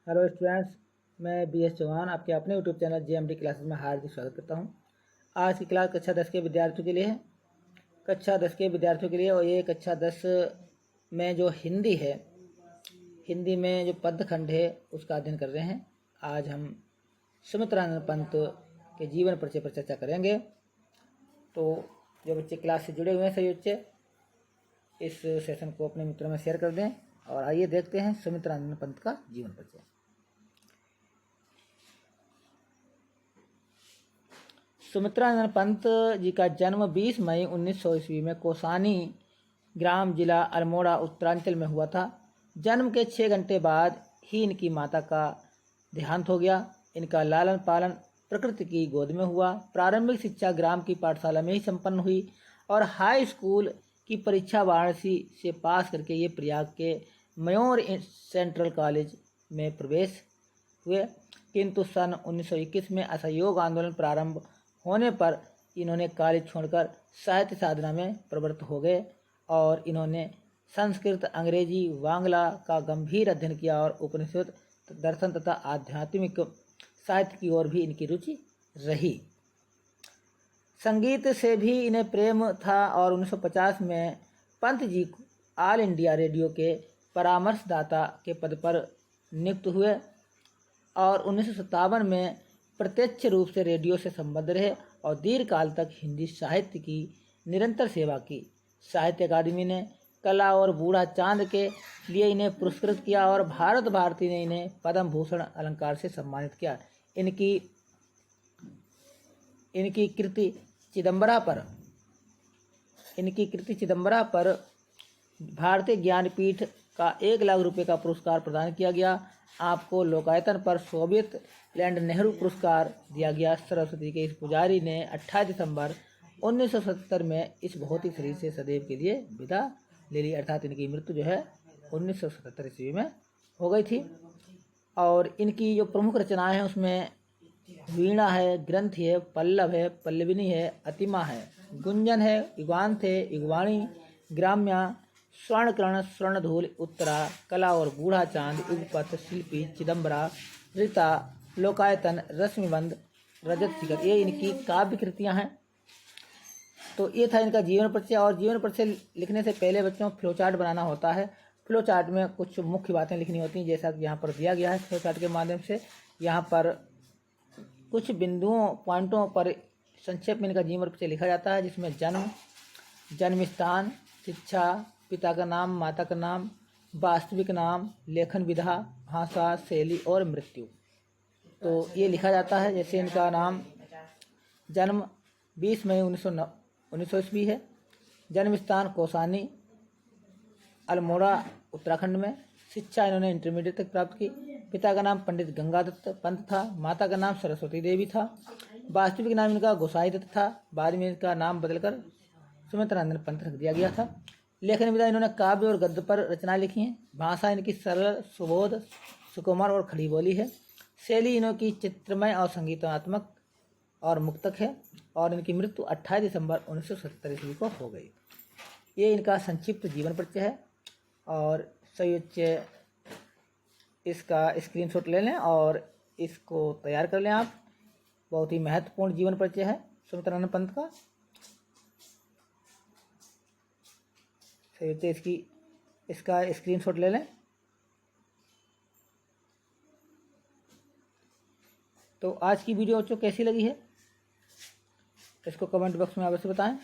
Hello students, मैं BS Chauhan आपके अपने यूट्यूब चैनल JMD क्लासेस में हार्दिक स्वागत करता हूं। आज की क्लास कक्षा 10 के विद्यार्थियों के लिए है। कक्षा 10 के विद्यार्थियों के लिए और ये कक्षा 10 में जो हिंदी है, हिंदी में जो पद्यखंड है उसका अध्ययन कर रहे हैं। आज हम सुमित्रानंद पंत के जीवन परिचय पर चर्चा करेंगे। तो जो बच्चे क्लास से जुड़े हुए हैं, सभी बच्चे इस सेशन को अपने मित्रों में शेयर कर दें। और आइए देखते हैं सुमित्रानंद पंत का जीवन परिचय। सुमित्रानंद पंत जी का जन्म 20 मई 1900 ईस्वी में कोसानी ग्राम जिला अल्मोड़ा उत्तरांचल में हुआ था। जन्म के 6 घंटे बाद ही इनकी माता का देहांत हो गया। इनका लालन पालन प्रकृति की गोद में हुआ। प्रारंभिक शिक्षा ग्राम की पाठशाला में ही संपन्न हुई और हाई स्कूल की परीक्षा वाराणसी से पास करके ये प्रयाग के मयूर सेंट्रल कॉलेज में प्रवेश हुए। किंतु सन 1921 में असहयोग आंदोलन प्रारंभ होने पर इन्होंने कॉलेज छोड़कर साहित्य साधना में प्रवृत्त हो गए और इन्होंने संस्कृत, अंग्रेजी, बांग्ला का गंभीर अध्ययन किया और उपनिषद, दर्शन तथा आध्यात्मिक साहित्य की ओर भी इनकी रुचि रही। संगीत से भी इन्हें प्रेम था और 1950 में Pant ji all India radio के परामर्शदाता के पद पर नियुक्त हुए और 1957 में प्रत्यक्ष रूप से रेडियो से संबद्ध रहे और दीर्घकाल तक हिंदी साहित्य की निरंतर सेवा की। साहित्य अकादमी ने कला और बूढ़ा चांद के लिए इन्हें पुरस्कृत किया और भारत भारती ने इन्हें पद्म भूषण अलंकार से सम्मानित किया। इनकी कृति चिदम्बरा पर भारतीय ज्ञानपीठ का 1 लाख रुपए का पुरस्कार प्रदान किया गया। आपको लोकायतन पर सोवियत लैंड नेहरू पुरस्कार दिया गया। सरस्वती के इस पुजारी ने 28 दिसंबर 1970 में इस भौतिक शरीर से सदैव के लिए विदा ले ली, अर्थात इनकी मृत्यु जो है 1977 ईस्वी में हो गई थी। और इनकी जो प्रमुख रचनाएं हैं उसमें वीणा है, ग्रंथ है, पल्लव है, पल्लविनी है, अतिमा है, गुंजन है, युगांत है, युगवाणी, ग्राम्या, स्वर्णकर्ण, स्वर्णधूल, उत्तरा, कला और बूढ़ा चांद, युगपथ, शिल्पी, चिदम्बरा, रीता, लोकायतन, रश्मिबंध, रजत शिखर, ये इनकी काव्य कृतियाँ हैं। तो ये था इनका जीवन परिचय। और जीवन परिचय लिखने से पहले बच्चों फ्लो चार्ट बनाना होता है। फ्लो चार्ट में कुछ मुख्य बातें लिखनी होती हैं, जैसा कि यहाँ पर दिया गया है। फ्लो चार्ट के माध्यम से यहाँ पर कुछ बिंदुओं, पॉइंटों पर संक्षेप में इनका जीवन परिचय लिखा जाता है, जिसमें जन्म, जन्म स्थान, शिक्षा, पिता का नाम, माता का नाम, वास्तविक नाम, लेखन विधा, भाषा, शैली और मृत्यु। तो ये लिखा जाता है। जैसे इनका नाम, जन्म 20 मई 1900 ईस्वी है। जन्म स्थान कोसानी अल्मोड़ा उत्तराखंड में। शिक्षा इन्होंने इंटरमीडिएट तक प्राप्त की। पिता का नाम पंडित गंगादत्त पंत था। माता का नाम सरस्वती देवी था। वास्तविक नाम इनका गोसाई दत्त था। बाद में इनका नाम बदलकर सुमित्रानंद पंत रख दिया गया था। लेखन विधा, इन्होंने काव्य और गद्य पर रचना लिखी हैं। भाषा इनकी सरल, सुबोध, सुकुमार और खड़ी बोली है। शैली इनकी चित्रमय और संगीतात्मक और मुक्तक है। और इनकी मृत्यु 28 दिसंबर 1970 ईस्वी को हो गई। ये इनका संक्षिप्त जीवन परिचय है। और सही बच्चे इसका स्क्रीनशॉट ले लें और इसको तैयार कर लें आप। बहुत ही महत्वपूर्ण जीवन परिचय है सुमित्रानंद पंत का। सही बच्चे इसका स्क्रीनशॉट ले लें। तो आज की वीडियो बच्चों कैसी लगी है, इसको कमेंट बॉक्स में अवश्य बताएं।